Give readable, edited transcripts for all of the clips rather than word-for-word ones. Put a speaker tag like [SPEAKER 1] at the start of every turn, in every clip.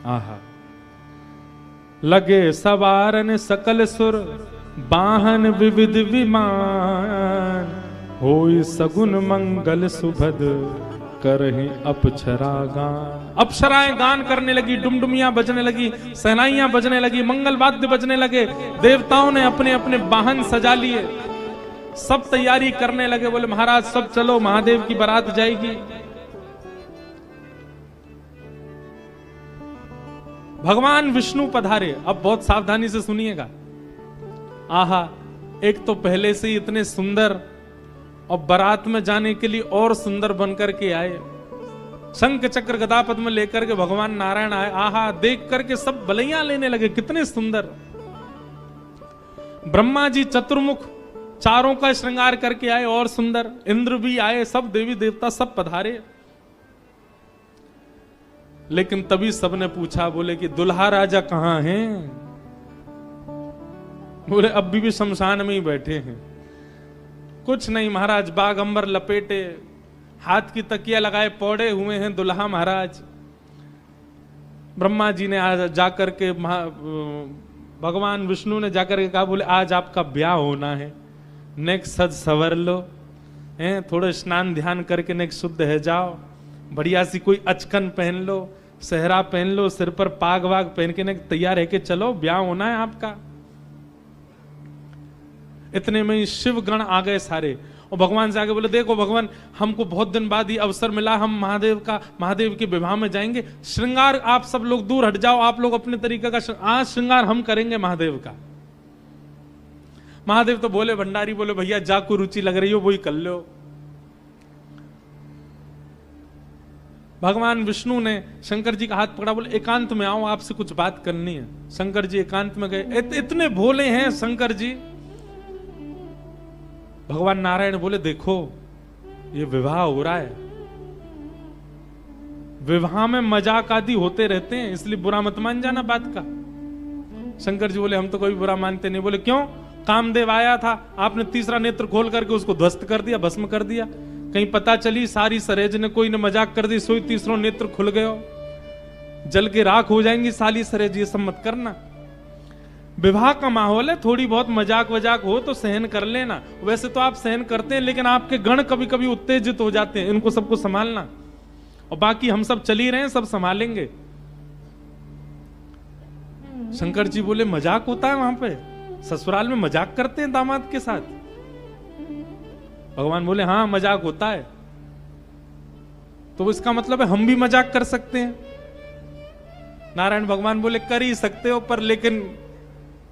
[SPEAKER 1] आहा। लगे सवारन सकल सुर बाहन विविध विमान, होई सगुन मंगल सुभद करहि अप्सरा गान। अप्सराएं गान करने लगी, डुमडुमियां बजने लगी, सहनाइयां बजने लगी, मंगल वाद्य बजने लगे। देवताओं ने अपने अपने वाहन सजा लिए, सब तैयारी करने लगे। बोले महाराज सब चलो, महादेव की बारात जाएगी। भगवान विष्णु पधारे। अब बहुत सावधानी से सुनिएगा। आहा, एक तो पहले से ही इतने सुंदर और बारात में जाने के लिए और सुंदर बनकर के आए। शंख चक्र गदा पद्म लेकर के भगवान नारायण आए। आहा, देख करके सब बलैया लेने लगे, कितने सुंदर। ब्रह्मा जी चतुर्मुख चारों का श्रृंगार करके आए और सुंदर। इंद्र भी आए, सब देवी देवता सब पधारे। लेकिन तभी सबने पूछा, बोले कि दुल्हा राजा कहां हैं? बोले अभी भी शमशान में ही बैठे हैं। कुछ नहीं महाराज, बागंबर लपेटे, हाथ की तकिया लगाए पौड़े हुए हैं दुल्हा महाराज। ब्रह्मा जी ने आज जाकर के भगवान विष्णु ने जाकर के कहा, बोले आज आपका ब्याह होना है, नेक सज सवर लो, हैं थोड़े स्नान ध्यान करके नेक शुद्ध है जाओ, बढ़िया सी कोई अचकन पहन लो, सहरा पहन लो, सिर पर पाग वाग पहन के नेक तैयार है कि चलो ब्याह होना है आपका। इतने में ही शिव गण आ गए सारे, और भगवान से आगे बोले, देखो भगवान हमको बहुत दिन बाद ये अवसर मिला, हम महादेव के विवाह में जाएंगे। श्रृंगार आप सब लोग दूर हट जाओ, आप लोग अपने तरीके का आज श्रृंगार हम करेंगे महादेव का। महादेव तो बोले, भंडारी बोले, भैया जा को रुचि लग रही हो वही कर लो। भगवान विष्णु ने शंकर जी का हाथ पकड़ा, बोले एकांत में आओ, आपसे कुछ बात करनी है। शंकर जी एकांत में गए। इतने भोले हैं शंकर जी। भगवान नारायण बोले, देखो ये विवाह हो रहा है, विवाह में मजाक आदि होते रहते हैं, इसलिए बुरा मत मान जाना बात का। शंकर जी बोले, हम तो कोई बुरा मानते नहीं। बोले क्यों? कामदेव आया था, आपने तीसरा नेत्र खोल करके उसको ध्वस्त कर दिया, भस्म कर दिया। कहीं पता चली सारी सरेज ने कोई ने मजाक कर दी, सोई तीसरा नेत्र खुल गयो, जल के राख हो जाएंगी साली सरेज। ये सब मत करना। विवाह का माहौल है, थोड़ी बहुत मजाक वजाक हो तो सहन कर लेना। वैसे तो आप सहन करते हैं, लेकिन आपके गण कभी कभी उत्तेजित हो जाते हैं, इनको सबको संभालना। और बाकी हम सब चल ही रहे हैं, सब संभालेंगे। शंकर जी बोले, मजाक होता है वहां पे? ससुराल में मजाक करते हैं दामाद के साथ? भगवान बोले, हाँ मजाक होता है। तो इसका मतलब है हम भी मजाक कर सकते हैं? नारायण भगवान बोले, कर ही सकते हो, पर लेकिन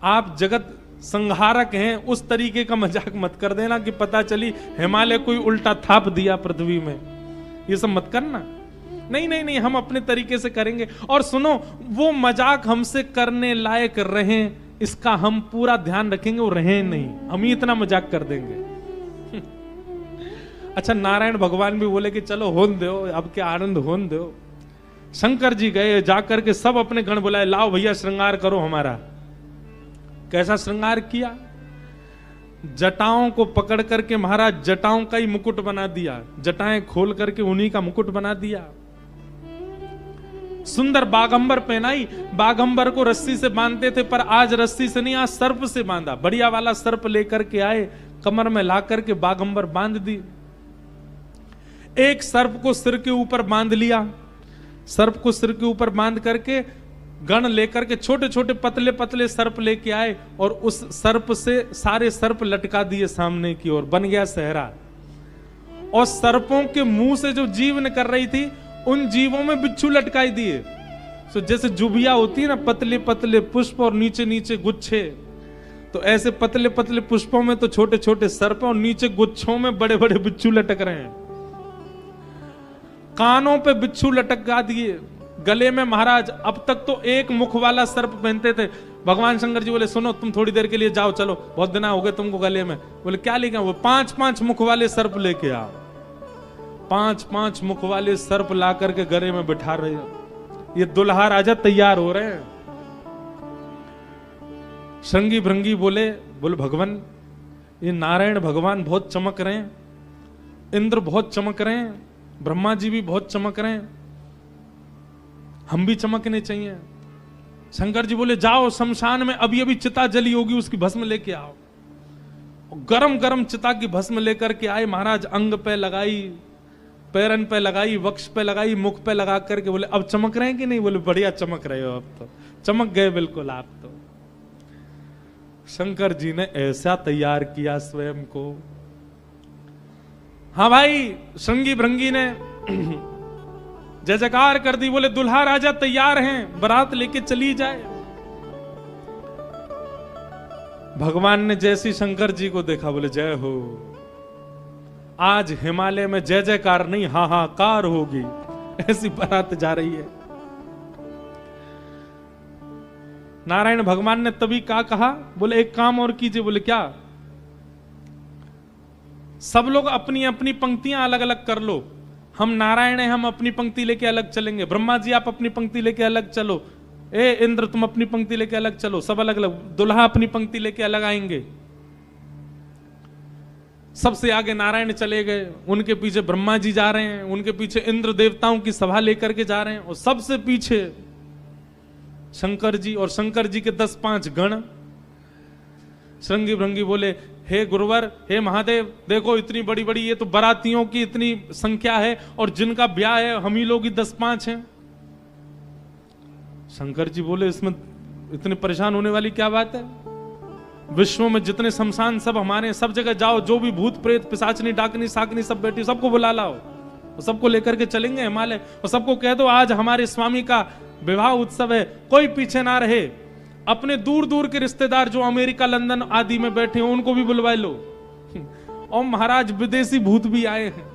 [SPEAKER 1] आप जगत संहारक हैं, उस तरीके का मजाक मत कर देना कि पता चली हिमालय कोई उल्टा थाप दिया पृथ्वी में। ये सब मत करना। नहीं नहीं नहीं, हम अपने तरीके से करेंगे। और सुनो, वो मजाक हमसे करने लायक रहे, इसका हम पूरा ध्यान रखेंगे, वो रहे नहीं, हम ही इतना मजाक कर देंगे। अच्छा, नारायण भगवान भी बोले कि चलो होन दो, अब क्या आनंद होन दो। शंकर जी गए, जाकर के सब अपने गण बुलाए, लाओ भैया श्रृंगार करो हमारा। कैसा श्रृंगार किया? जटाओं को पकड़ करके महाराज जटाओं का ही मुकुट बना दिया, जटाएं खोल करके उन्हीं का मुकुट बना दिया। सुंदर बागंबर पहनाई। बागंबर को रस्सी से बांधते थे, पर आज रस्सी से नहीं, आज सर्प से बांधा। बढ़िया वाला सर्प लेकर के आए, कमर में ला करके बागंबर बांध दी। एक सर्प को सिर के ऊपर बांध लिया। सर्प को सिर के ऊपर बांध करके गण लेकर के छोटे छोटे पतले पतले सर्प लेके आए, और उस सर्प से सारे सर्प लटका दिए सामने की ओर, बन गया सहरा। और सर्पों के मुंह से जो जीव निकल रही थी, उन जीवों में बिच्छू लटकाई दिए। तो जैसे जुबिया होती है ना, पतले पतले पुष्प और नीचे नीचे गुच्छे, तो ऐसे पतले पतले पुष्पों में तो छोटे छोटे सर्प, और नीचे गुच्छों में बड़े बड़े बिच्छू लटक रहे हैं। कानों पे बिच्छू लटका दिए, गले में महाराज अब तक तो एक मुख वाला सर्प पहनते थे। भगवान शंकर जी बोले, सुनो तुम थोड़ी देर के लिए जाओ, चलो बहुत दिन हो गए तुमको गले में। बोले क्या लेके आओ? वो 5-5 मुख वाले सर्प लेके आओ। 5-5 मुख वाले सर्प ला करके गले में बिठा रहे हो। ये दुल्हा राजा तैयार हो रहे हैं। श्रृंगी भृंगी बोले भगवान, ये नारायण भगवान बहुत चमक रहे हैं, इंद्र बहुत चमक रहे हैं, ब्रह्मा जी भी बहुत चमक रहे हैं। हम भी चमकने चाहिए। शंकर जी बोले जाओ शमशान में अभी अभी चिता जली होगी, उसकी भस्म लेके आओ। गरम गरम चिता की भस्म लेकर के आए महाराज, अंग पे लगाई, पैरन पे लगाई, वक्ष पे लगाई, मुख पे लगा करके बोले अब चमक रहे हैं कि नहीं? बोले बढ़िया चमक रहे हो, अब तो चमक गए बिल्कुल आप तो। शंकर जी ने ऐसा तैयार किया स्वयं को। हाँ भाई, श्रृंगी भृंगी ने जय जयकार कर दी, बोले दुल्हा राजा तैयार हैं, बारात लेके चली जाए। भगवान ने जैसी शंकर जी को देखा बोले जय हो, आज हिमालय में जय जयकार नहीं हाहाकार होगी, ऐसी बारात जा रही है। नारायण भगवान ने तभी क्या कहा, बोले एक काम और कीजिए। बोले क्या? सब लोग अपनी अपनी पंक्तियां अलग अलग कर लो। हम नारायण हैं, हम अपनी पंक्ति लेके अलग चलेंगे। ब्रह्मा जी आप अपनी पंक्ति लेके अलग चलो। ए इंद्र तुम अपनी पंक्ति लेके अलग चलो। सब अलग अलग। दुल्हा अपनी पंक्ति लेके अलग आएंगे। सबसे आगे नारायण चले गए, उनके पीछे ब्रह्मा जी जा रहे हैं, उनके पीछे इंद्र देवताओं की सभा लेकर के जा रहे हैं, और सबसे पीछे शंकर जी, और शंकर जी के 10-5 गण। श्रृंगी भृंगी बोले हे गुरुवर, हे महादेव, देखो इतनी बड़ी बड़ी ये तो बारातियों की इतनी संख्या है, और जिनका ब्याह है हम ही लोग ही 10-5 हैं। शंकर जी बोले इसमें इतने परेशान होने वाली क्या बात है? विश्व में जितने शमशान सब हमारे, सब जगह जाओ, जो भी भूत प्रेत पिशाचनी डाकनी साकनी सब बैठी, सबको बुला लाओ, और सबको लेकर के चलेंगे हिमालय, और सबको कह दो आज हमारे स्वामी का विवाह उत्सव है, कोई पीछे ना रहे। अपने दूर दूर के रिश्तेदार जो अमेरिका लंदन आदि में बैठे हैं उनको भी बुलवा लो। और महाराज विदेशी भूत भी आए हैं।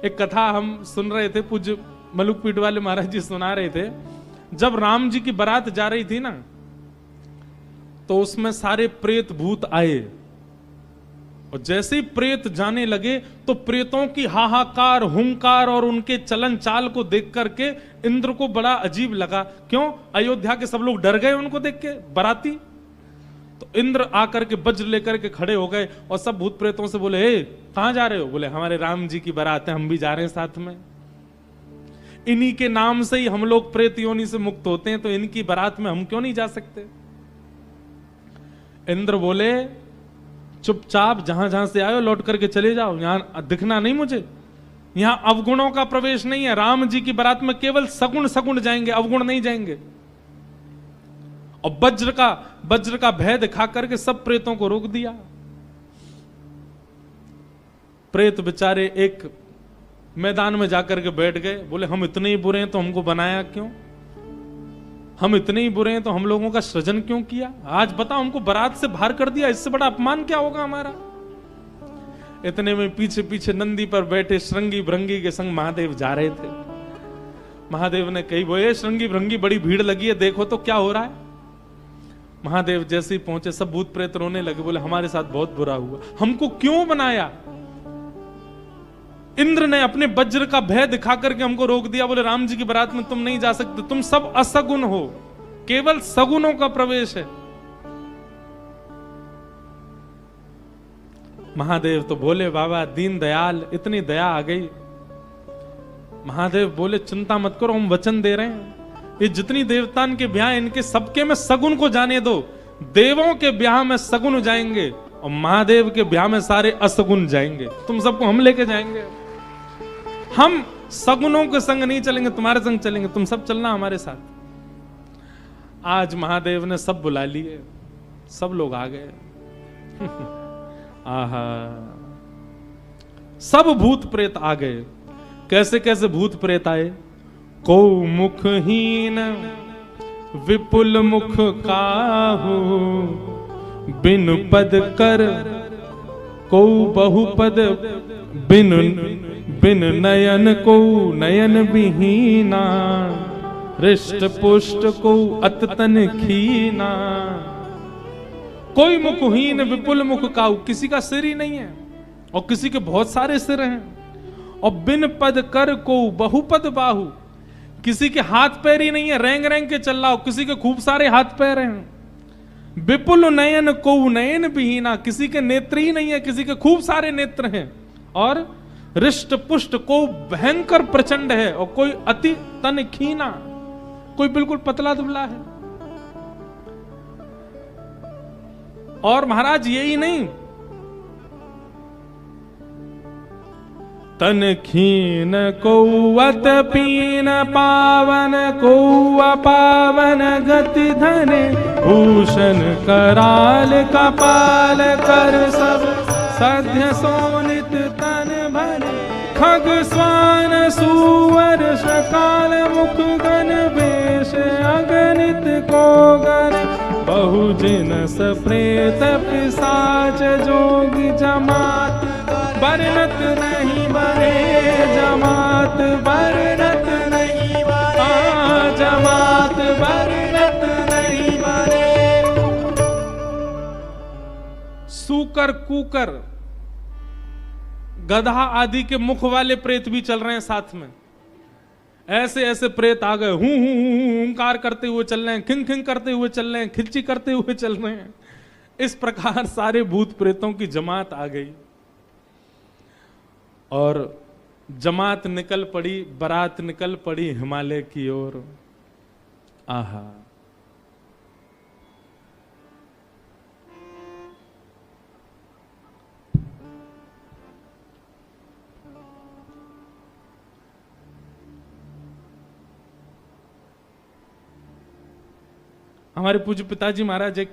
[SPEAKER 1] एक कथा हम सुन रहे थे, पूज्य मलुकपीठ वाले महाराज जी सुना रहे थे। जब राम जी की बारात जा रही थी ना, तो उसमें सारे प्रेत भूत आए, और जैसे ही प्रेत जाने लगे तो प्रेतों की हाहाकार, हुंकार और उनके चलन चाल को देख करके इंद्र को बड़ा अजीब लगा। क्यों? अयोध्या के सब लोग डर गए उनको देख के, बाराती। तो इंद्र आकर के वज्र लेकर के खड़े हो गए, और सब भूत प्रेतों से बोले हे कहां जा रहे हो? बोले हमारे राम जी की बारात है, हम भी जा रहे हैं साथ में। इन्हीं के नाम से ही हम लोग प्रेत योनि से मुक्त होते हैं, तो इनकी बारात में हम क्यों नहीं जा सकते? इंद्र बोले चुपचाप जहां जहां से आए लौट करके चले जाओ, यहां दिखना नहीं मुझे। यहां अवगुणों का प्रवेश नहीं है। राम जी की बारात में केवल सगुण सगुण जाएंगे, अवगुण नहीं जाएंगे। और वज्र का भय दिखा करके सब प्रेतों को रोक दिया। प्रेत बेचारे एक मैदान में जाकर के बैठ गए। बोले हम इतने ही बुरे हैं तो हमको बनाया क्यों? हम इतने ही बुरे हैं तो हम लोगों का सृजन क्यों किया? आज बताओ, हमको बारात से बाहर कर दिया, इससे बड़ा अपमान क्या होगा हमारा? इतने में पीछे पीछे नंदी पर बैठे श्रृंगी भृंगी के संग महादेव जा रहे थे। महादेव ने कही बोले श्रृंगी भृंगी बड़ी भीड़ लगी है, देखो तो क्या हो रहा है। महादेव जैसे ही पहुंचे सब भूत प्रेत रोने लगे। बोले हमारे साथ बहुत बुरा हुआ, हमको क्यों बनाया? इंद्र ने अपने वज्र का भय दिखा करके हमको रोक दिया। बोले राम जी की बारात में तुम नहीं जा सकते, तुम सब असगुण हो, केवल सगुणों का प्रवेश है। महादेव तो बोले बाबा दीन दयाल, इतनी दया आ गई। महादेव बोले चिंता मत करो, हम वचन दे रहे हैं, ये जितनी देवतान के ब्याह इनके सबके में सगुण को जाने दो। देवों के ब्याह में सगुण जाएंगे और महादेव के ब्याह में सारे असगुण जाएंगे। तुम सबको हम लेके जाएंगे। हम सगुनों के संग नहीं चलेंगे, तुम्हारे संग चलेंगे, तुम सब चलना हमारे साथ। आज महादेव ने सब बुला लिए, सब लोग आ गए। आहा, सब भूत प्रेत आ गए। कैसे कैसे भूत प्रेत आए? को मुखहीन विपुल मुख काहू, बिनु पद कर को बहुपद, बिन नयन को नयन विहीना, हृष्ट पुष्ट को अततन खीना। कोई मुखहीन विपुल मुख काहू, किसी का सिर ही नहीं है और किसी के बहुत सारे सिर हैं। और बिन पद कर को बहुपद बाहु, किसी के हाथ पैर ही नहीं है, रेंग रेंग के चल रहा हो, किसी के खूब सारे हाथ पैर हैं। विपुल नयन को नयन विहीना, किसी के नेत्र ही नहीं है, किसी के खूब सारे नेत्र हैं। और रिष्ट पुष्ट, को भयंकर प्रचंड है और कोई अति तन खीना, कोई बिल्कुल पतला दुबला है। और महाराज यही नहीं, तन खीन कौवत पीन पावन, कौआ पावन गति धने, भूषण कराल कपाल कर सब सध्य सोनित तन भरे, खग स्वान सुवर सकाल मुख गण वेश अगणित को गण, बहुजिनस प्रेत पिशाच जोगी जमात, बरनत नहीं बरे जमात, बरनत नहीं बरे जमात, बरनत नहीं बरे। सूकर कूकर गधा आदि के मुख वाले प्रेत भी चल रहे हैं साथ में। ऐसे ऐसे प्रेत आ गए, हूं हुंकार करते हुए चल रहे हैं, खिंग खिंग करते हुए चल रहे हैं, खिलची करते हुए चल रहे हैं। इस प्रकार सारे भूत प्रेतों की जमात आ गई और जमात निकल पड़ी, बारात निकल पड़ी हिमालय की ओर। आहा, हमारे पूज्य पिताजी महाराज एक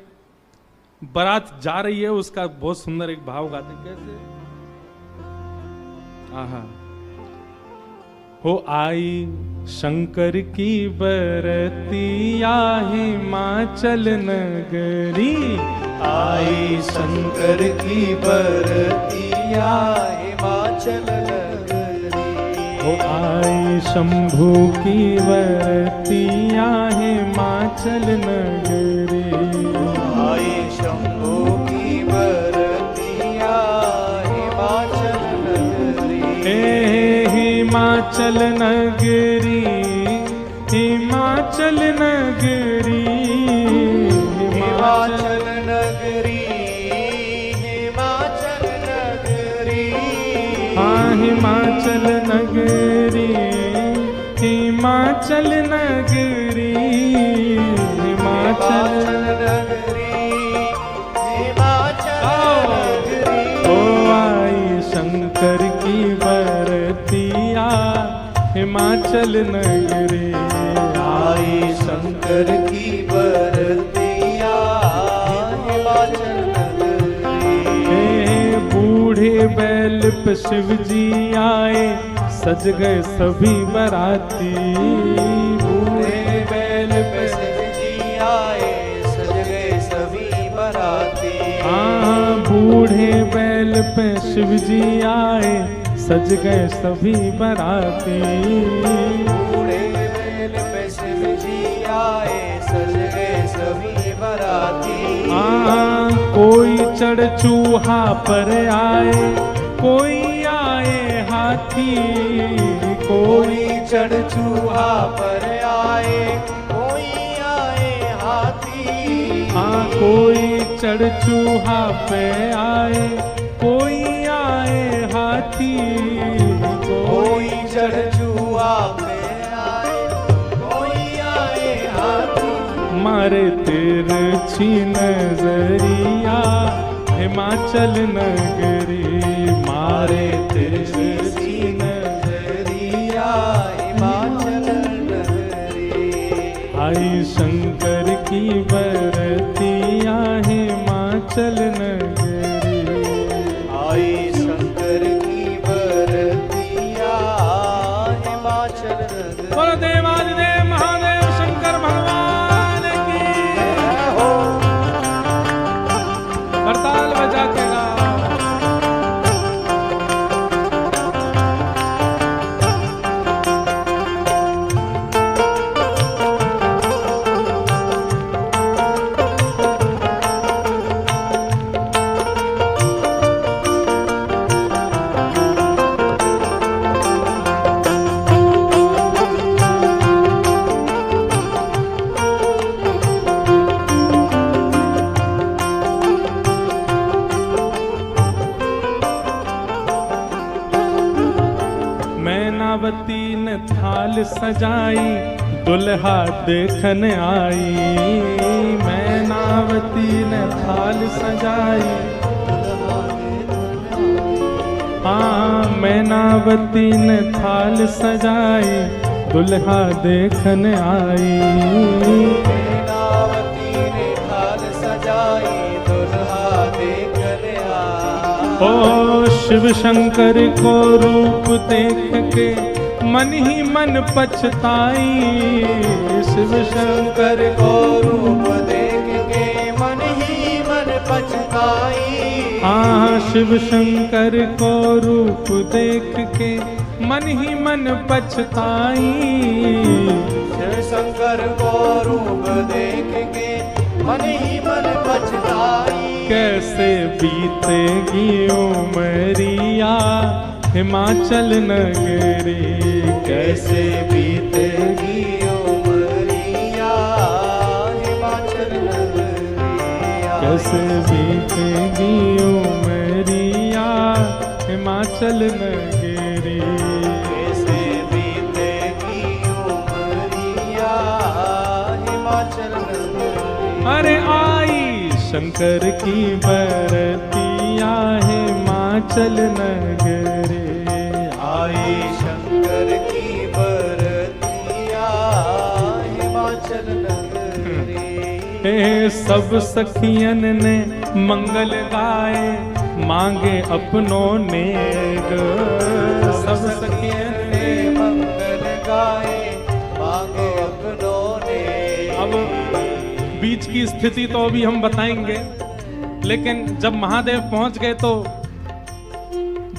[SPEAKER 1] बारात जा रही है, उसका बहुत सुंदर एक भाव गाते हैं। कैसे? आहा, हो आई शंकर की बरतिया हिमाचल नगरी,
[SPEAKER 2] आई शंकर की बरतिया हिमाचल नगरी,
[SPEAKER 1] हो आई शंभू की बरतिया हिमाचल नगरी,
[SPEAKER 2] आई शंभू की बरतिया हिमाचल नगरी,
[SPEAKER 1] हिमाचल नगरी, हिमाचल नगरी,
[SPEAKER 2] हिमाचल नगरी, हिमाचल नगरी,
[SPEAKER 1] हाँ हिमाचल नगरी, हिमाचल नगरी, हिमाचल
[SPEAKER 2] नगरी, हिमाचल नगरी।
[SPEAKER 1] ओ आई शंकर की बरतिया हिमाचल नगरी,
[SPEAKER 2] आई शंकर की बरतिया हिमाचल नगरी,
[SPEAKER 1] बूढ़े बैल पे शिव जी आए, सज गए सभी बराती,
[SPEAKER 2] बूढ़े बैल पे शिव जी आए, सज गए सभी बराती,
[SPEAKER 1] हाँ बूढ़े बैल पे शिव जी आए, सज गए सभी बराती,
[SPEAKER 2] बूढ़े बैल पे शिव जी आए, सज गए सभी बराती,
[SPEAKER 1] हाँ कोई चढ़ चूहा पर आए, कोई आए हाथी,
[SPEAKER 2] कोई चढ़ चूहा पर आए, कोई आए हाथी,
[SPEAKER 1] हाँ कोई चढ़ चूहा पे आए, कोई आए हाथी,
[SPEAKER 2] कोई चढ़ चूहा पे आए, कोई आए हाथी,
[SPEAKER 1] मारे तिरछी नजरिया हिमाचल नगरी, मारे तिरछी
[SPEAKER 2] नजरिया हिमाचल नगरी,
[SPEAKER 1] आई शंकर की बरतिया हिमाचल नगरी,
[SPEAKER 2] आई शंकर की बरतिया हिमाचल नगरी।
[SPEAKER 1] बोलो देवादिदेव महादेव शंकर भगवान की,
[SPEAKER 2] हो
[SPEAKER 1] करताल बजा के गाओ। सजाई दुल्हा देखन आई। मैनावती ने थाल सजाई, हाँ मैनावती ने थाल सजाई दुल्हा देखन आई।
[SPEAKER 2] मैनावती ने थाल सजाई दुल्हा देखन आई।
[SPEAKER 1] ओ शिव शंकर को रूप देख के मन ही मन पछताई। शिव शंकर
[SPEAKER 2] को रूप देख के मन ही मन पछताई।
[SPEAKER 1] हाँ शिव शंकर को रूप देख के मन ही मन पछताई।
[SPEAKER 2] शिव शंकर को रूप देख के मन ही मन पछताई।
[SPEAKER 1] कैसे बीतेगी उमरिया हिमाचल नगरी।
[SPEAKER 2] कैसे बीतेगी उमरिया हिमाचल नगरिया।
[SPEAKER 1] कैसे बीतेगी उमरिया हिमाचल नगरी।
[SPEAKER 2] कैसे बीतेगी उमरिया हिमाचल नगरी।
[SPEAKER 1] अरे आई शंकर की बरतिया हिमाचल नगरी।
[SPEAKER 2] आई शंकर की बरतिया हिमाचल नगरी।
[SPEAKER 1] हे सब सखियन ने मंगल गाए मांगे अपनों नेग। सब सखियन ने
[SPEAKER 2] मंगल गाए मांगे अपनों ने।
[SPEAKER 1] अब बीच की स्थिति तो अभी हम बताएंगे, लेकिन जब महादेव पहुंच गए तो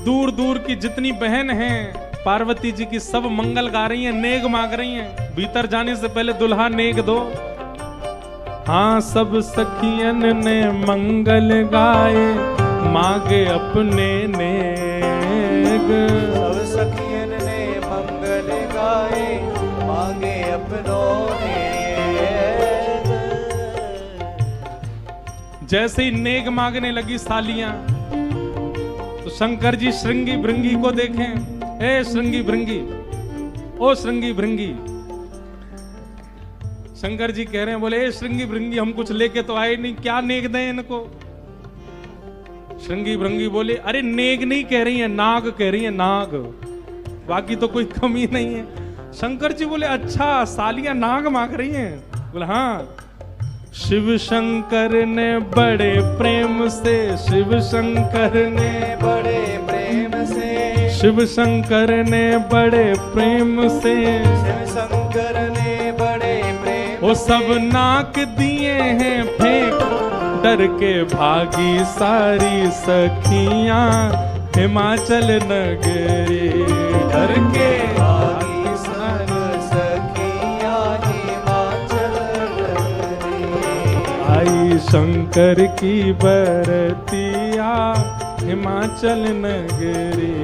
[SPEAKER 1] दूर दूर की जितनी बहन हैं पार्वती जी की सब मंगल गा रही हैं, नेग मांग रही हैं। भीतर जाने से पहले दुल्हा नेग दो। हाँ सब सखियन ने मंगल गाए मांगे अपने नेग।
[SPEAKER 2] सब सखियन ने मंगल गाए मांगे अपनों ने।
[SPEAKER 1] जैसे ही नेग मांगने लगी सालियां तो शंकर जी श्रृंगी भृंगी को देखें। ए श्रृंगी भृंगी, ओ श्रृंगी भृंगी। शंकर जी कह रहे हैं, बोले ए श्रृंगी भृंगी हम कुछ लेके तो आए नहीं, क्या नेग दें इनको। श्रृंगी भृंगी बोले अरे नेग नहीं कह रही है, नाग कह रही है, नाग, बाकी तो कोई कमी नहीं है। शंकर जी बोले अच्छा सालियां नाग मांग रही हैं। बोले हाँ। शिव शंकर ने बड़े प्रेम से, शिव शंकर ने
[SPEAKER 2] बड़े प्रेम से,
[SPEAKER 1] शिव शंकर ने बड़े प्रेम से,
[SPEAKER 2] शिव शंकर ने बड़े प्रेम
[SPEAKER 1] वो सब नाक दिए हैं फेंक, डर के भागी सारी सखियां हिमाचल नगरी। डर के
[SPEAKER 2] भागी सारी सखियां हिमाचल नगरी।
[SPEAKER 1] आई शंकर की बरतिया हिमाचल नगरी।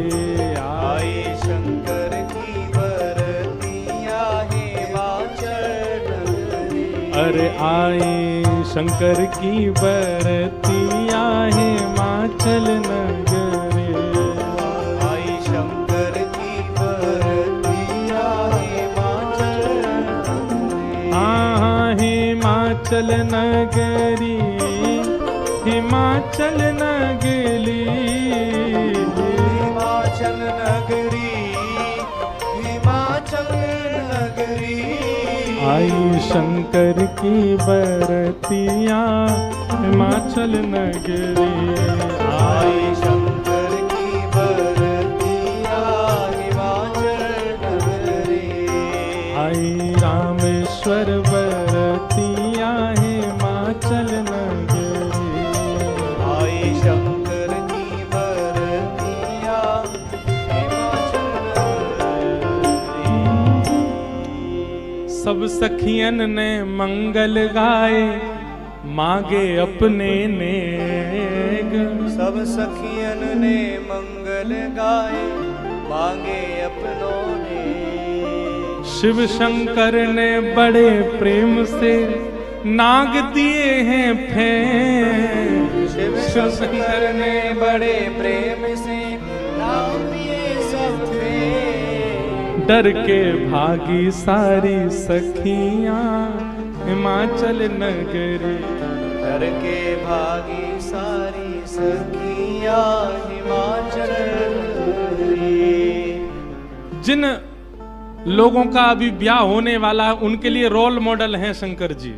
[SPEAKER 2] आई शंकर की बरतिया हिमाचल नगरी।
[SPEAKER 1] अरे आई शंकर की बरतिया हिमाचल नगरी।
[SPEAKER 2] आई शंकर की बरतिया हिमाचल नगरी।
[SPEAKER 1] हाँ हिमाचल नगरी, हिमाचल नगरी,
[SPEAKER 2] हिमाचल नगरी, हिमाचल नगरी।
[SPEAKER 1] आई शंकर की बरतिया हिमाचल नगरी।
[SPEAKER 2] आई शंकर की बरतिया हिमाचल नगरी।
[SPEAKER 1] आई रामेश्वर बरतिया हिमाचल नगरी।
[SPEAKER 2] आई शंकर की बरतिया हिमाचल नगरी।
[SPEAKER 1] सब सखियन ने मंगल गाए मांगे अपने नेग।
[SPEAKER 2] सब सखियन ने मंगल गाए मांगे अपनों ने।
[SPEAKER 1] शिव शंकर ने बड़े प्रेम से नाग दिए हैं फेंक।
[SPEAKER 2] शिव शंकर ने बड़े प्रेम से नाग दिए सब पे।
[SPEAKER 1] डर के भागी सारी सखियां हिमाचल नगरी।
[SPEAKER 2] डर के भागी सारी सखियां हिमाचल नगरी।
[SPEAKER 1] जिन लोगों का अभी ब्याह होने वाला है उनके लिए रोल मॉडल हैं शंकर जी।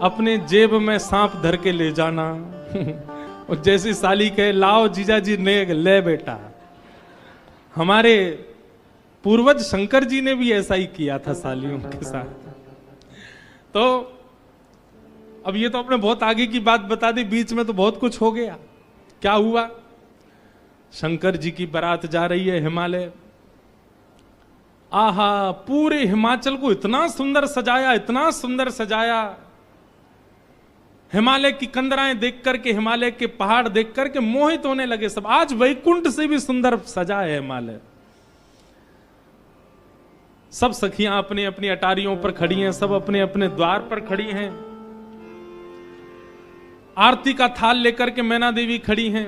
[SPEAKER 1] अपने जेब में सांप धर के ले जाना और जैसी साली कहे लाओ जीजा जी ने ले बेटा। हमारे पूर्वज शंकर जी ने भी ऐसा ही किया था सालियों के साथ। तो अब ये तो आपने बहुत आगे की बात बता दी, बीच में तो बहुत कुछ हो गया। क्या हुआ? शंकर जी की बारात जा रही है हिमालय। आहा, पूरे हिमाचल को इतना सुंदर सजाया, इतना सुंदर सजाया। हिमालय की कंदराएं देख करके, हिमालय के पहाड़ देख करके मोहित होने लगे सब। आज वैकुंठ से भी सुंदर सजा है हिमालय। सब सखियां अपनी अपनी अटारियों पर खड़ी हैं, सब अपने अपने द्वार पर खड़ी हैं। आरती का थाल लेकर के मैना देवी खड़ी हैं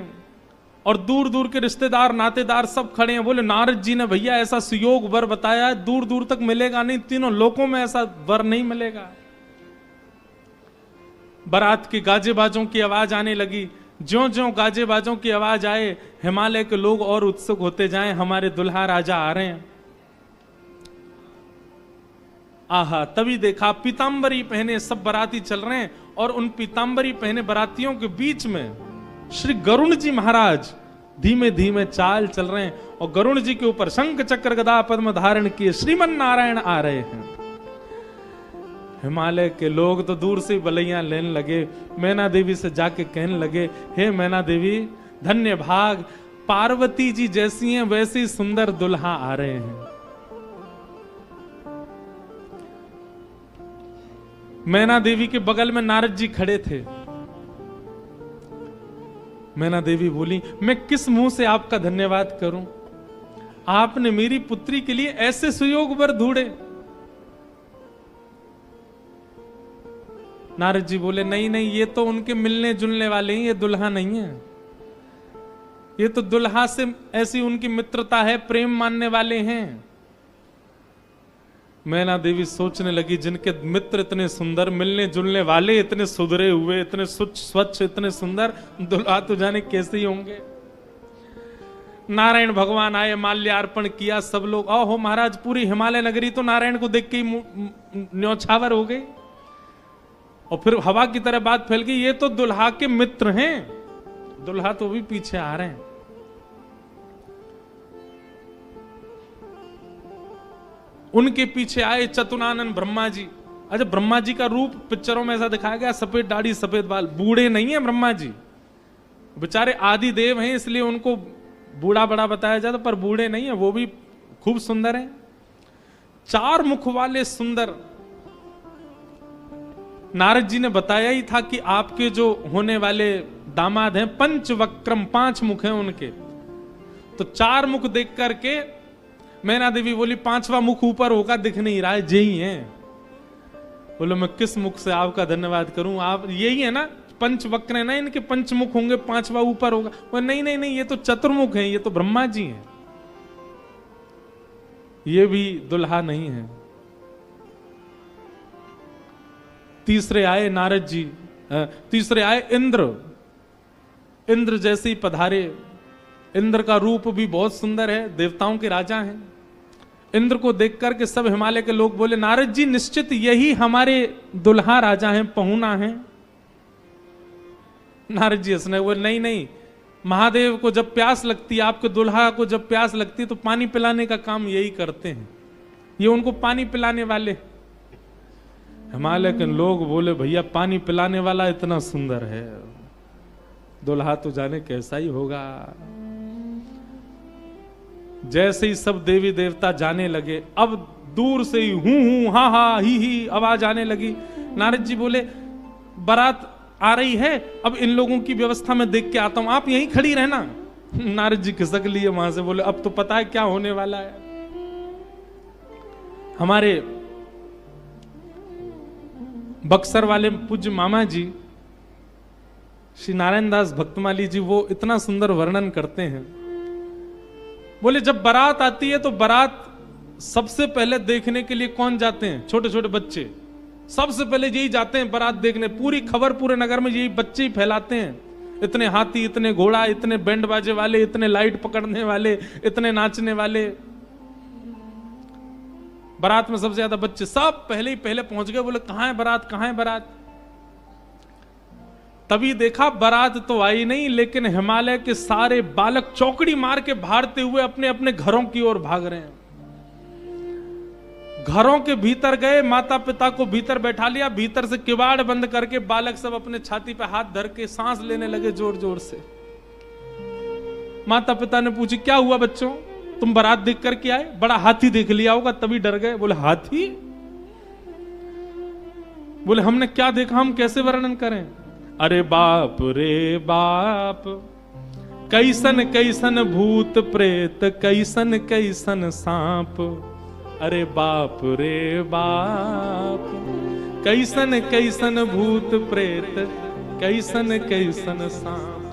[SPEAKER 1] और दूर दूर के रिश्तेदार नातेदार सब खड़े हैं। बोले नारद जी ने भैया ऐसा सुयोग वर बताया है, दूर दूर तक मिलेगा नहीं, तीनों लोकों में ऐसा वर नहीं मिलेगा। बारात के गाजे बाजों की आवाज आने लगी। ज्यों ज्यों गाजे बाजों की आवाज आए, हिमालय के लोग और उत्सुक होते जाएं, हमारे दुल्हा राजा आ रहे हैं। आहा, तभी देखा पीतांबरी पहने सब बाराती चल रहे हैं और उन पीतांबरी पहने बारातियों के बीच में श्री गरुण जी महाराज धीमे धीमे चाल चल रहे हैं और गरुण जी के ऊपर शंख चक्र गदा पद्म धारण किए श्रीमन नारायण आ रहे हैं। हिमालय के लोग तो दूर से बलैयां लेने लगे। मैना देवी से जाके कहने लगे, हे मैना देवी धन्य भाग, पार्वती जी जैसी हैं वैसी सुंदर दुल्हा आ रहे हैं। मैना देवी के बगल में नारद जी खड़े थे। मैना देवी बोली, मैं किस मुंह से आपका धन्यवाद करूं? आपने मेरी पुत्री के लिए ऐसे सुयोग वर ढूंढे। नारद जी बोले, नहीं नहीं, ये तो उनके मिलने जुलने वाले हैं, ये दुल्हा नहीं है। ये तो दुल्हा से ऐसी उनकी मित्रता है, प्रेम मानने वाले हैं। मैना देवी सोचने लगी, जिनके मित्र इतने सुंदर, मिलने जुलने वाले इतने सुधरे हुए, इतने स्वच्छ, इतने सुंदर, दुल्हा तो जाने कैसे ही होंगे। नारायण भगवान आए, माल्यार्पण किया, सब लोग ओहो महाराज, पूरी हिमालय नगरी तो नारायण को देख के ही न्योछावर हो गई। और फिर हवा की तरह बात फैल गई, ये तो दुल्हा के मित्र हैं। दुल्हा तो भी पीछे आ रहे हैं। उनके पीछे आए चतुरानन ब्रह्मा जी। अच्छा, ब्रह्मा जी का रूप पिक्चरों में ऐसा दिखाया गया, सफेद दाढ़ी सफेद बाल, बूढ़े नहीं है ब्रह्मा जी, बेचारे आदि देव हैं, इसलिए उनको बूढ़ा बड़ा बताया जाता, पर बूढ़े नहीं है, वो भी खूब सुंदर हैं। 4 मुख वाले सुंदर। नारद जी ने बताया ही था कि आपके जो होने वाले दामाद हैं पंचवक्रम, 5 मुख हैं उनके। तो 4 मुख देख करके मैना देवी बोली, 5वां मुख ऊपर होगा, दिख नहीं रहा है, यही है। बोलो, मैं किस मुख से आपका धन्यवाद करूं? आप यही है ना, पंचवक्र है ना, इनके पंचमुख होंगे, 5वां ऊपर होगा। वो नहीं नहीं नहीं, ये तो चतुर्मुख हैं, ये तो ब्रह्मा जी हैं, ये भी दुल्हा नहीं है। तीसरे आए नारद जी, तीसरे आए इंद्र। इंद्र जैसे ही पधारे। इंद्र का रूप भी बहुत सुंदर है, देवताओं के राजा हैं। इंद्र को देख करके सब हिमालय के लोग बोले, नारद जी निश्चित यही हमारे दुल्हा राजा हैं, पहुना हैं। नारद जी हंसने बोले, नहीं नहीं, महादेव को जब प्यास लगती है, आपके दुल्हा को जब प्यास लगती है तो पानी पिलाने का काम यही करते हैं, ये उनको पानी पिलाने वाले। हिमालय के लोग बोले, भैया पानी पिलाने वाला इतना सुंदर है, दुल्हा तो जाने कैसा ही होगा। जैसे ही सब देवी देवता जाने लगे, अब दूर से ही हूं हा हा ही आवाज आने लगी। नारद जी बोले, बारात आ रही है, अब इन लोगों की व्यवस्था में देख के आता हूं, आप यहीं खड़ी रहना। नारद जी खिसक लिए वहां से, बोले अब तो पता है क्या होने वाला है। हमारे बक्सर वाले पूज्य मामा जी श्री नारायण दास भक्तमाली जी, वो इतना सुंदर वर्णन करते हैं। बोले जब बारात आती है तो बारात सबसे पहले देखने के लिए कौन जाते हैं? छोटे छोटे बच्चे सबसे पहले यही जाते हैं बारात देखने। पूरी खबर पूरे नगर में यही बच्चे ही फैलाते हैं। इतने हाथी, इतने घोड़ा, इतने बैंड बाजे वाले, इतने लाइट पकड़ने वाले, इतने नाचने वाले। बारात में सबसे ज्यादा बच्चे, सब पहले ही पहले पहुंच गए। बोले कहां है बारात, कहां है बारात? तभी देखा बारात तो आई नहीं, लेकिन हिमालय के सारे बालक चौकड़ी मार के भागते हुए अपने अपने घरों की ओर भाग रहे हैं। घरों के भीतर गए, माता पिता को भीतर बैठा लिया, भीतर से किवाड़ बंद करके बालक सब अपने छाती पे हाथ धर के सांस लेने लगे जोर जोर से। माता पिता ने पूछी क्या हुआ बच्चों, तुम बारात देख करके आए? बड़ा हाथी देख लिया होगा तभी डर गए। बोले हाथी? बोले हमने क्या देखा, हम कैसे वर्णन करें? अरे बाप रे बाप, कैसन कैसन भूत प्रेत, कैसन कैसन सांप। अरे बाप रे बाप, कैसन कैसन भूत प्रेत, कैसन कैसन सांप।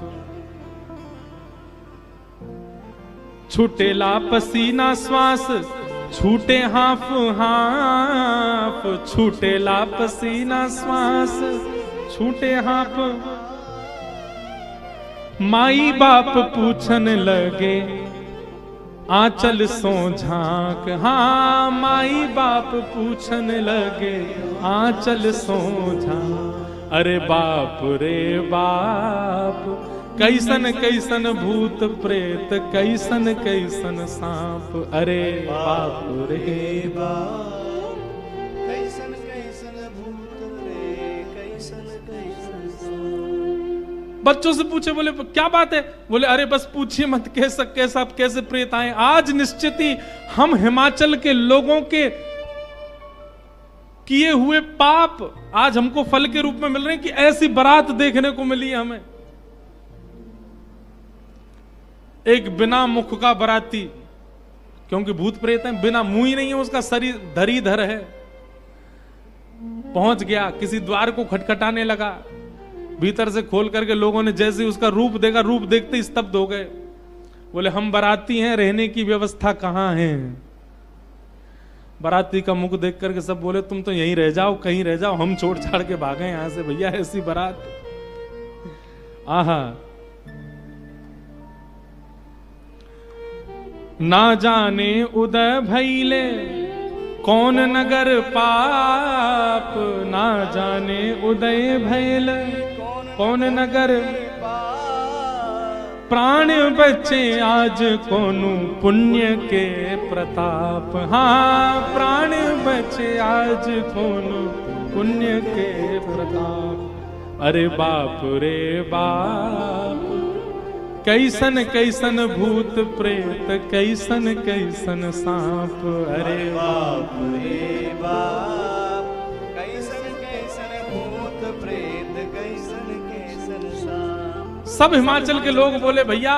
[SPEAKER 1] छूटेला पसीना श्वास, छूटे हाफ हाफ। छूटेला पसीना श्वास, छूटे हाफ। माई बाप पूछन लगे, आंचल सो झांक। हाँ माई बाप पूछन लगे, आंचल सो झांक। अरे बाप रे बाप, कैसन कैसन भूत प्रेत, कैसन कैसन सांप। अरे बाप रे बाप,
[SPEAKER 2] कैसन कैसन भूत रे, कैसन कैसन सांप।
[SPEAKER 1] बच्चों से पूछे, बोले क्या बात है? बोले अरे बस पूछिए मत, कैसे प्रेत आए। आज निश्चित ही हम हिमाचल के लोगों के किए हुए पाप आज हमको फल के रूप में मिल रहे हैं कि ऐसी बारात देखने को मिली है हमें। एक बिना मुख का बाराती, क्योंकि भूत प्रेत है, बिना मुंह ही नहीं है, उसका शरीर धरीधर है, पहुंच गया, किसी द्वार को खटखटाने लगा, भीतर से खोल करके लोगों ने जैसे उसका रूप देखा, रूप देखते ही स्तब्ध हो गए। बोले हम बाराती हैं, रहने की व्यवस्था कहां है? बाराती का मुख देख करके सब बोले तुम तो यहीं रह जाओ, कहीं रह जाओ, हम छोड़ छाड़ के भागे यहां से भैया, ऐसी बारात। आहा, ना जाने उदय भैले कौन नगर पाप। ना जाने उदय भैले कौन नगर, प्राण बचे आज कोनु पुण्य के प्रताप। हाँ प्राण बचे आज कोनु पुण्य के प्रताप। अरे बाप रे बाप, कैसन कैसन भूत प्रेत, कैसन कैसन सांप। अरे
[SPEAKER 2] बाप रे बाप, कैसन कैसन भूत प्रेत, कैसन कैसन सांप।
[SPEAKER 1] सब हिमाचल के लोग बोले भैया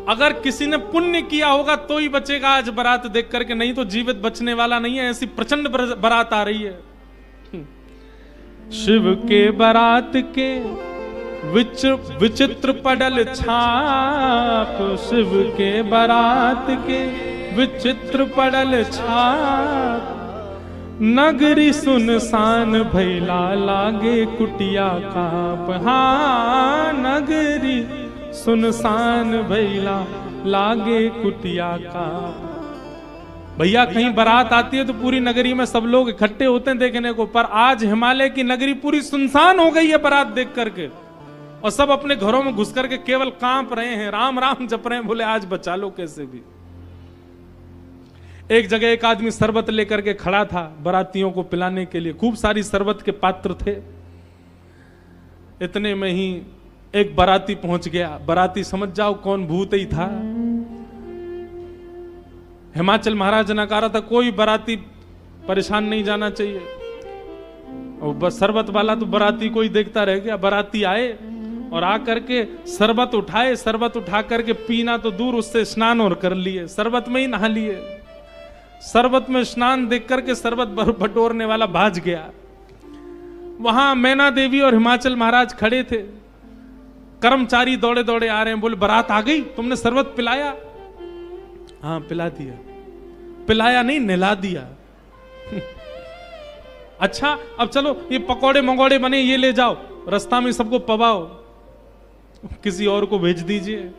[SPEAKER 1] अगर किसी ने पुण्य किया होगा तो ही बचेगा आज बारात देख करके, नहीं तो जीवित बचने वाला नहीं है। ऐसी प्रचंड बारात आ रही है। शिव के बारात के विचित्र पडल छाप। शिव के बारात के विचित्र पडल छाप। नगरी सुनसान भैला लागे कुटिया काप। हाँ नगरी सुनसान भैला लागे कुटिया काप। भैया कहीं बारात आती है तो पूरी नगरी में सब लोग इकट्ठे होते हैं देखने को, पर आज हिमालय की नगरी पूरी सुनसान हो गई है बारात देख करके, और सब अपने घरों में घुस करके केवल कांप रहे हैं, राम राम जप रहे हैं, बोले आज बचा लो कैसे भी। एक जगह एक आदमी शरबत लेकर के खड़ा था बारातियों को पिलाने के लिए, खूब सारी शरबत के पात्र थे। इतने में ही एक बाराती पहुंच गया। बाराती समझ जाओ कौन भूत ही था। हिमाचल महाराज ने कहा था कोई बाराती परेशान नहीं जाना चाहिए, और बस शरबत वाला तो बाराती कोई देखता रह गया। बाराती आए और आकर के शरबत उठाए, शरबत उठा करके पीना तो दूर, उससे स्नान और कर लिए, शरबत में ही नहा लिए। शरबत में स्नान देख करके शरबत बटोरने वाला भाज गया। वहां मैना देवी और हिमाचल महाराज खड़े थे। कर्मचारी दौड़े दौड़े आ रहे हैं, बोले बारात आ गई, तुमने शरबत पिलाया? हाँ पिला दिया, पिलाया नहीं, नहला दिया। अच्छा अब चलो ये पकौड़े मंगौड़े बने, ये ले जाओ, रास्ता में सबको पवाओ, किसी और को भेज दीजिए,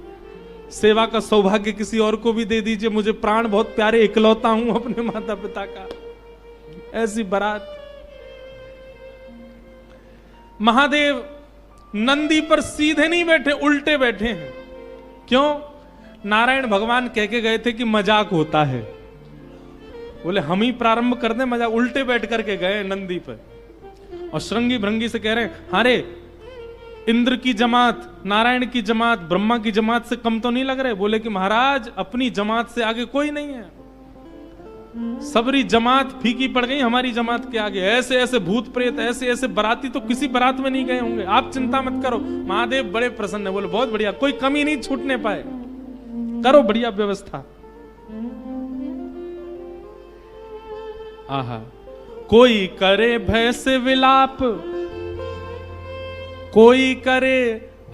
[SPEAKER 1] सेवा का सौभाग्य किसी और को भी दे दीजिए, मुझे प्राण बहुत प्यारे, इकलौता हूं अपने माता पिता का। ऐसी बारात। महादेव नंदी पर सीधे नहीं बैठे, उल्टे बैठे हैं। क्यों? नारायण भगवान कह के गए थे कि मजाक होता है, बोले हम ही प्रारंभ कर दें मजाक, उल्टे बैठ करके गए नंदी पर। और श्रृंगी भृंगी से कह रहे हैं, हारे इंद्र की जमात, नारायण की जमात, ब्रह्मा की जमात से कम तो नहीं लग रहे? बोले कि महाराज अपनी जमात से आगे कोई नहीं है, सबरी जमात फीकी पड़ गई हमारी जमात के आगे। ऐसे ऐसे भूत प्रेत, ऐसे ऐसे बराती तो किसी बारात में नहीं गए होंगे, आप चिंता मत करो। महादेव बड़े प्रसन्न है, बोले बहुत बढ़िया, कोई कमी नहीं छूटने पाए, करो बढ़िया व्यवस्था। आहा, कोई करे भय से विलाप, कोई करे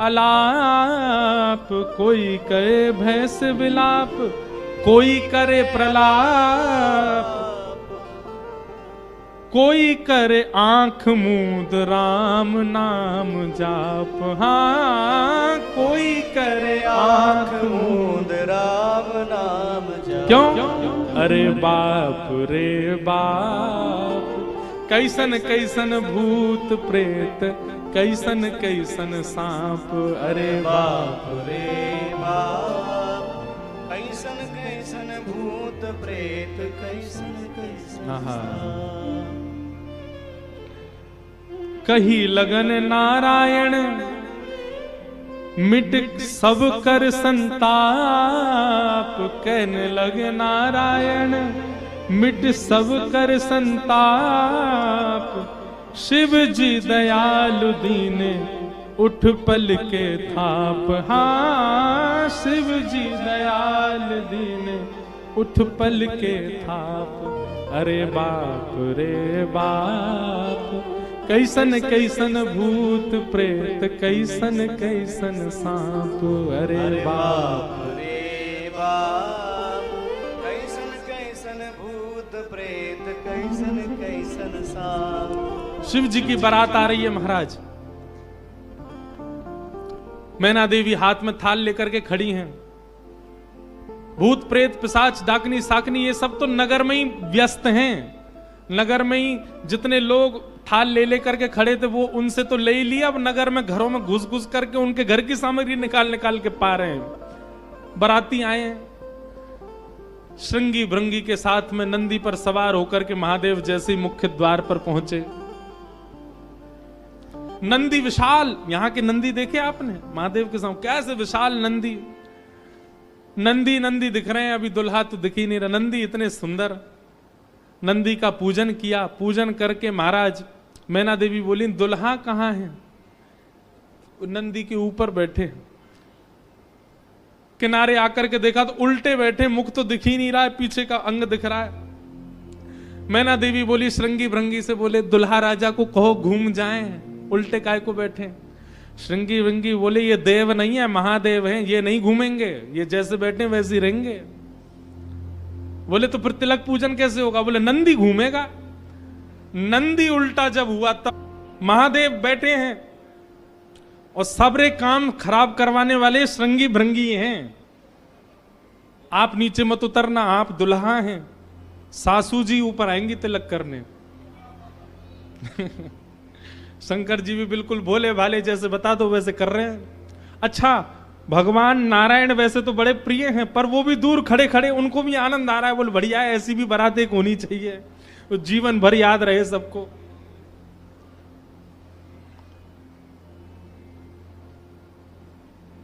[SPEAKER 1] अलाप, कोई करे भय से विलाप, कोई करे प्रलाप, कोई करे आंख मूंद राम नाम जाप। हाँ, कोई करे आंख मूंद
[SPEAKER 2] राम नाम जाप।
[SPEAKER 1] क्यों? अरे बाप रे बाप, कैसन कैसन भूत प्रेत, कैसन कैसन सांप। अरे बाप
[SPEAKER 2] रे बाप, कैसन कैसन भूत प्रेत, कैसन कैसन सांप।
[SPEAKER 1] कही लगन नारायण, मिट सब कर संताप। कहने लगे नारायण, मिट सब कर संताप। शिव जी दयालु दीने, उठ पल के थाप। हाँ, शिव जी दयाल दीने, उठ पल के थाप। अरे बाप रे बाप, कैसन कैसन भूत प्रेत, कैसन कैसन सांप। अरे बाप
[SPEAKER 2] रे बाप, कैसन कैसन भूत प्रेत, कैसन कैसन सांप।
[SPEAKER 1] शिव जी की बारात आ रही है महाराज। मैना देवी हाथ में थाल लेकर के खड़ी हैं। भूत प्रेत पिशाच डाकनी साकनी ये सब तो नगर में ही व्यस्त हैं। नगर में ही जितने लोग थाल ले लेकर के खड़े थे वो उनसे तो ले ही लिया, अब नगर में घरों में घुस घुस करके उनके घर की सामग्री निकाल निकाल के पा रहे हैं। बाराती आए हैं, श्रृंगी भृंगी के साथ में नंदी पर सवार होकर के महादेव जैसे ही मुख्य द्वार पर पहुंचे। नंदी विशाल, यहां के नंदी देखे आपने महादेव के सामने कैसे विशाल नंदी, नंदी नंदी दिख रहे हैं, अभी दुल्हा तो दिख ही नहीं रहा। नंदी इतने सुंदर, नंदी का पूजन किया। पूजन करके महाराज मैना देवी बोली दुल्हा कहां है? नंदी के ऊपर बैठे, किनारे आकर के देखा तो उल्टे बैठे, मुख तो दिख ही नहीं रहा है, पीछे का अंग दिख रहा है। मैना देवी बोली श्रृंगी भृंगी से, बोले दुल्हा राजा को कहो घूम जाएं, उल्टे काय को बैठे। श्रृंगी भृंगी बोले ये देव नहीं है, महादेव हैं, ये नहीं घूमेंगे, ये जैसे बैठे वैसे ही रहेंगे। बोले तो फिर तिलक पूजन कैसे होगा? बोले नंदी घूमेगा। नंदी उल्टा जब हुआ तब महादेव बैठे हैं और सबरे काम खराब करवाने वाले श्रृंगी भृंगी हैं। आप नीचे मत उतरना, आप दुल्हा हैं, सासू जी ऊपर आएंगी तिलक करने। शंकर जी भी बिल्कुल भोले भाले, जैसे बता दो वैसे कर रहे हैं। अच्छा भगवान नारायण वैसे तो बड़े प्रिय हैं, पर वो भी दूर खड़े खड़े उनको भी आनंद आ रहा है। बोल बढ़िया है, ऐसी भी बारात एक होनी चाहिए, तो जीवन भर याद रहे सबको।